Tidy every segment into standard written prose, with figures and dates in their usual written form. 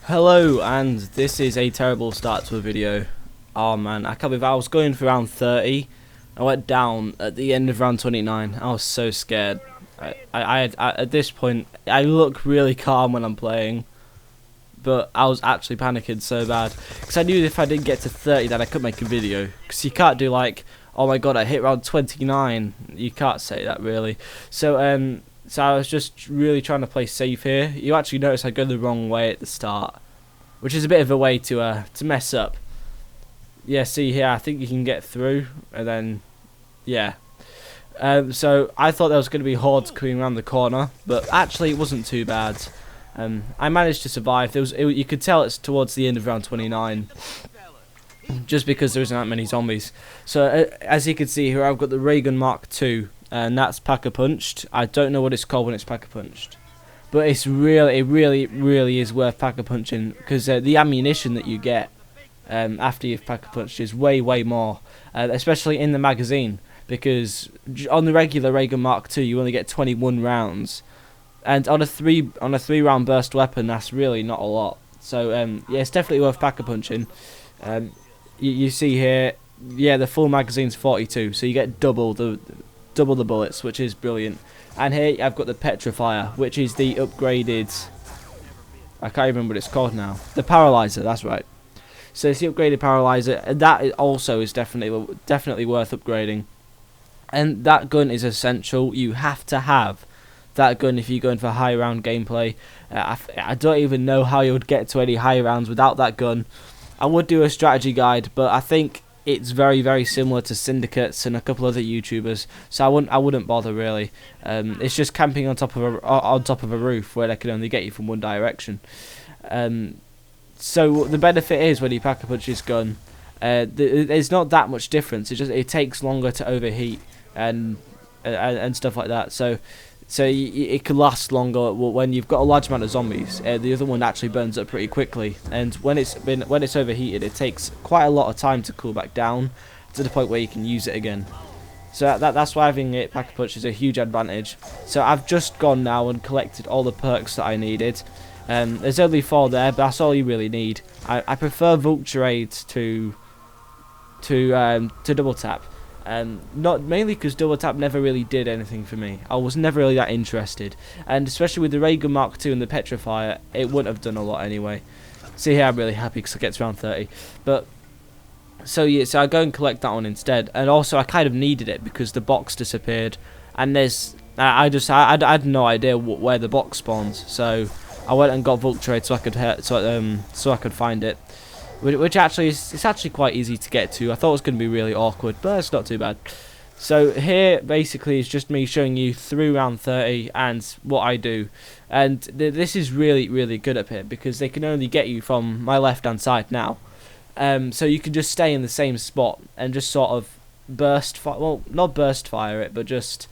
Hello, and this is a terrible start to a video. Oh man, I can't believe I was going for round 30. I went down at the end of round 29. I was so scared. At this point, I look really calm when I'm playing, but I was actually panicking so bad because I knew if I didn't get to 30 that I couldn't make a video. Because you can't do like, oh my god, I hit round 29. You can't say that really. So I was just really trying to play safe here. You actually notice I go the wrong way at the start, which is a bit of a way to mess up. Yeah, see here, I think you can get through, and then, yeah. So I thought there was going to be hordes coming around the corner, but actually it wasn't too bad. I managed to survive. You could tell it's towards the end of round 29, just because there isn't that many zombies. So as you can see here, I've got the ray gun Mark II, and that's Pack-a-Punched. I don't know what it's called when it's Pack-a-Punched, but it really is worth Pack-a-Punching, because the ammunition that you get after you've Pack-a-Punched is way more, especially in the magazine, because on the regular ray gun Mark II you only get 21 rounds, and on a three round burst weapon that's really not a lot. So yeah, it's definitely worth Pack-a-Punching. You see here, yeah, the full magazine's 42, so you get double the bullets, which is brilliant. And here I've got the Petrifier, which is the upgraded, I can't remember what it's called now, the Paraliser, that's right. So it's the upgraded Paraliser, and that also is definitely worth upgrading. And that gun is essential. You have to have that gun if you're going for high round gameplay. I don't even know how you would get to any high rounds without that gun. I would do a strategy guide, but I think it's very similar to Syndicates and a couple other YouTubers, so I wouldn't bother really. It's just camping on top of a roof where they can only get you from one direction. So the benefit is when you Pack-a-Punch this gun, there's not that much difference. It takes longer to overheat and stuff like that. So it can last longer when you've got a large amount of zombies. The other one actually burns up pretty quickly, and when it's overheated, it takes quite a lot of time to cool back down to the point where you can use it again. So that's why having it Pack-a-Punch is a huge advantage. So I've just gone now and collected all the perks that I needed. There's only 4 there, but that's all you really need. I prefer Vulturade to double tap. Not mainly because double tap never really did anything for me. I was never really that interested, and especially with the ray gun Mark II and the Petrifier, it wouldn't have done a lot anyway. See here, I'm really happy because I get to round 30. But so yeah, so I go and collect that one instead, and also I kind of needed it because the box disappeared, and I had no idea where the box spawns, so I went and got Vulturade so I could find it. Which actually it's actually quite easy to get to. I thought it was going to be really awkward, but it's not too bad. So here basically is just me showing you through round 30 and what I do. And this is really good up here because they can only get you from my left hand side now. So you can just stay in the same spot and just sort of not burst fire it, but just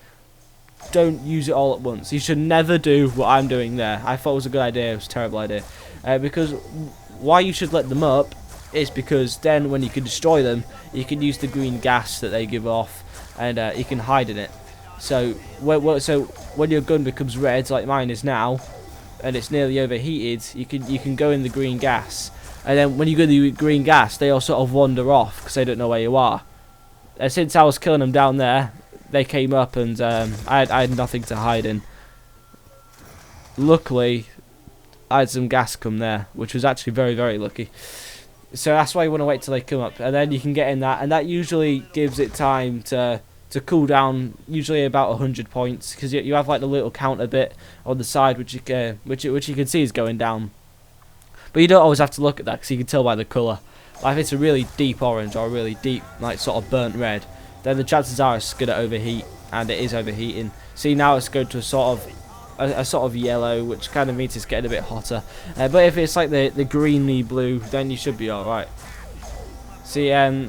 don't use it all at once. You should never do what I'm doing there. I thought it was a good idea. It was a terrible idea. Because why you should let them up is because then when you can destroy them, you can use the green gas that they give off, and you can hide in it. So when your gun becomes red, like mine is now, and it's nearly overheated, you can go in the green gas, and then when you go to the green gas, they all sort of wander off because they don't know where you are. And since I was killing them down there, they came up, and I had nothing to hide in. Luckily, I had some gas come there, which was actually very lucky. So that's why you want to wait till they come up, and then you can get in that, and that usually gives it time to cool down, usually about 100 points, because you have like the little counter bit on the side which you can see is going down. But you don't always have to look at that because you can tell by the colour. Like if it's a really deep orange or a really deep like sort of burnt red, then the chances are it's going to overheat, and it is overheating. See, now it's going to a sort of yellow, which kind of means it's getting a bit hotter. But if it's like the greeny blue, then you should be alright. See, I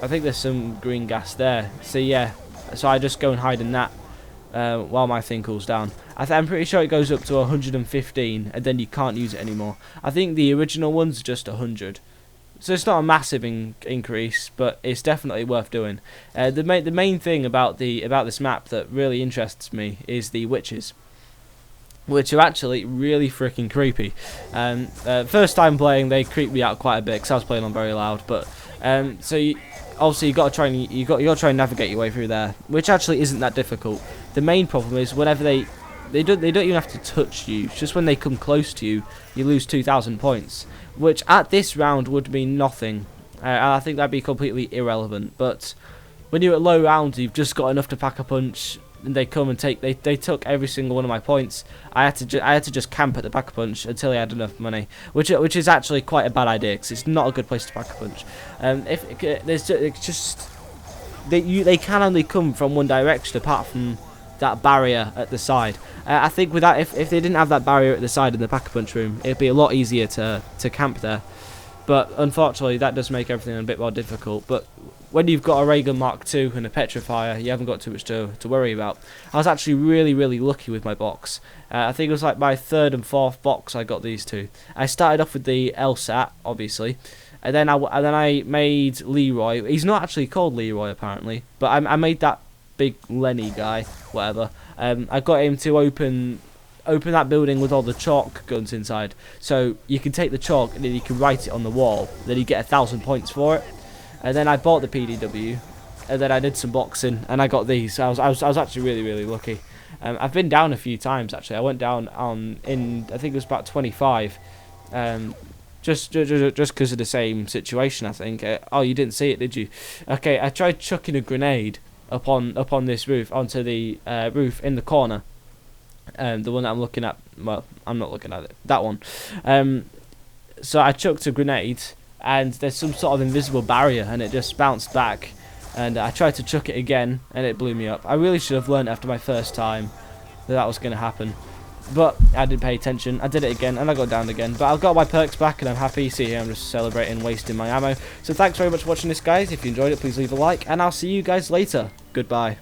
think there's some green gas there. So yeah, so I just go and hide in that while my thing cools down. I'm pretty sure it goes up to 115, and then you can't use it anymore. I think the original one's just 100. So it's not a massive increase, but it's definitely worth doing. The main thing about this map that really interests me is the witches. which are actually really freaking creepy. First time playing, they creeped me out quite a bit because I was playing on very loud. But obviously you got to try and you got to try and navigate your way through there, which actually isn't that difficult. The main problem is whenever they don't even have to touch you. It's just when they come close to you, you lose 2,000 points, which at this round would mean nothing. I think that'd be completely irrelevant. But when you're at low rounds, you've just got enough to pack a punch. And they come and they took every single one of my points. I had to just camp at the pack a punch until I had enough money, which is actually quite a bad idea because it's not a good place to pack a punch. They can only come from one direction apart from that barrier at the side. I think with that, if they didn't have that barrier at the side in the pack a punch room, it'd be a lot easier to camp there. But unfortunately, that does make everything a bit more difficult. But when you've got a ray gun Mark II and a petrifier, you haven't got too much to worry about. I was actually really lucky with my box. I think it was like my third and fourth box I got these two. I started off with the LSAT, obviously, and then I made Leroy. He's not actually called Leroy apparently, but I made that big Lenny guy, whatever. I got him to open that building with all the chalk guns inside, so you can take the chalk and then you can write it on the wall, then you get 1,000 points for it. And then I bought the PDW, and then I did some boxing and I got these. I was actually really lucky. I've been down a few times actually. I went down in I think it was about 25, just because of the same situation I think. Oh, you didn't see it, did you? Okay, I tried chucking a grenade upon this roof, onto the roof in the corner. The one that I'm looking at, well, I'm not looking at it, that one. So I chucked a grenade, and there's some sort of invisible barrier, and it just bounced back. And I tried to chuck it again, and it blew me up. I really should have learned after my first time that was going to happen. But I didn't pay attention. I did it again, and I got downed again. But I've got my perks back, and I'm happy. See here, I'm just celebrating wasting my ammo. So thanks very much for watching this, guys. If you enjoyed it, please leave a like, and I'll see you guys later. Goodbye.